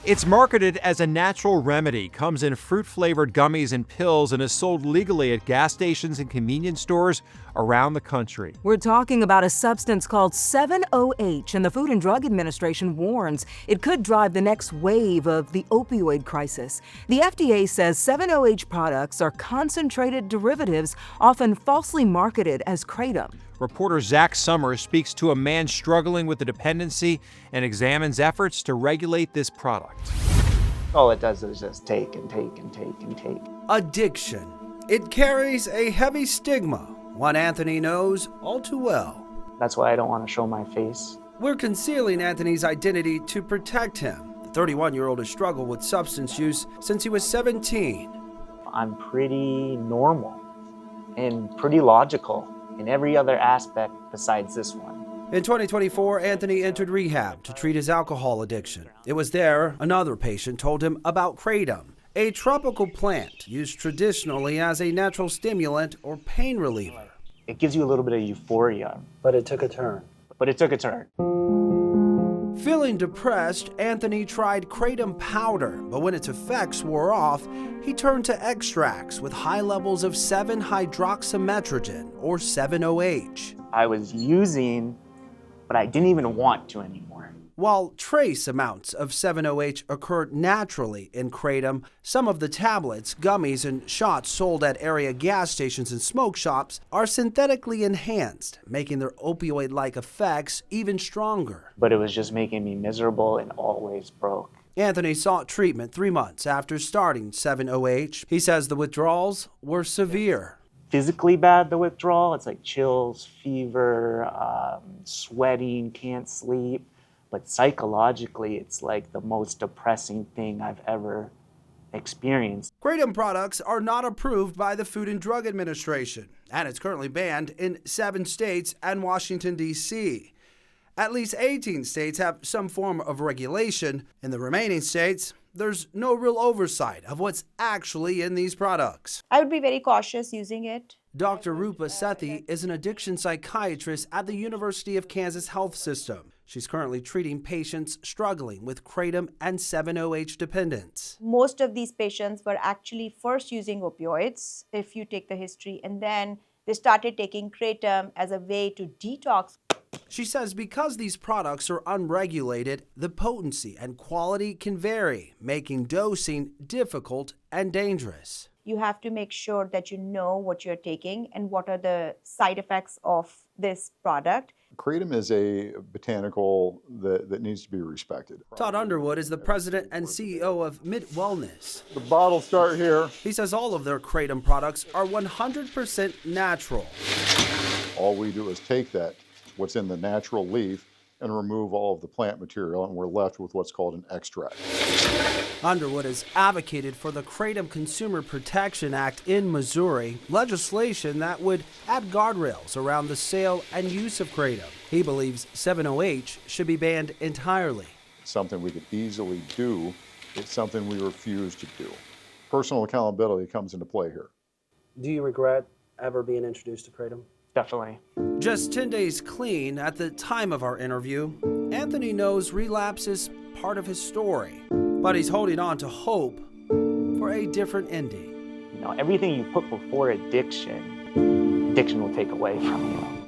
It's marketed as a natural remedy, comes in fruit-flavored gummies and pills, and is sold legally at gas stations and convenience stores around the country. We're talking about a substance called 7-OH, and the Food and Drug Administration warns it could drive the next wave of the opioid crisis. The FDA says 7-OH products are concentrated derivatives, often falsely marketed as kratom. Reporter Zach Summers speaks to a man struggling with the dependency and examines efforts to regulate this product. All it does is just take and take and take and take. Addiction. It carries a heavy stigma, one Anthony knows all too well. That's why I don't want to show my face. We're concealing Anthony's identity to protect him. The 31-year-old has struggled with substance use since he was 17. I'm pretty normal and pretty logical in every other aspect besides this one. In 2024, Anthony entered rehab to treat his alcohol addiction. It was there another patient told him about kratom, a tropical plant used traditionally as a natural stimulant or pain reliever. It gives you a little bit of euphoria. But it took a turn. Feeling depressed, Anthony tried kratom powder, but when its effects wore off, he turned to extracts with high levels of 7-hydroxymetrogen, or 7-OH. I was using, but I didn't even want to anymore. While trace amounts of 7-OH occur naturally in kratom, some of the tablets, gummies, and shots sold at area gas stations and smoke shops are synthetically enhanced, making their opioid-like effects even stronger. But it was just making me miserable and always broke. Anthony sought treatment 3 months after starting 7-OH. He says the withdrawals were severe. Physically bad, the withdrawal. It's like chills, fever, sweating, can't sleep. But psychologically, it's like the most depressing thing I've ever experienced. Kratom products are not approved by the Food and Drug Administration, and it's currently banned in 7 states and Washington, D.C. At least 18 states have some form of regulation. In the remaining states, there's no real oversight of what's actually in these products. I would be very cautious using it. Dr. Rupa Sethi is an addiction psychiatrist at the University of Kansas Health System. She's currently treating patients struggling with kratom and 7-OH dependence. Most of these patients were actually first using opioids, if you take the history, and then they started taking kratom as a way to detox. She says because these products are unregulated, the potency and quality can vary, making dosing difficult and dangerous. You have to make sure that you know what you're taking and what are the side effects of this product. Kratom is a botanical that needs to be respected. Todd Underwood is the president and CEO of Mid Wellness. The bottles start here. He says all of their kratom products are 100% natural. All we do is take what's in the natural leaf, and remove all of the plant material, and we're left with what's called an extract. Underwood has advocated for the Kratom Consumer Protection Act in Missouri, legislation that would add guardrails around the sale and use of kratom. He believes 7-OH should be banned entirely. It's something we could easily do. It's something we refuse to do. Personal accountability comes into play here. Do you regret ever being introduced to kratom? Definitely. Just 10 days clean at the time of our interview, Anthony knows relapse is part of his story, but he's holding on to hope for a different ending. You know, everything you put before addiction will take away from you.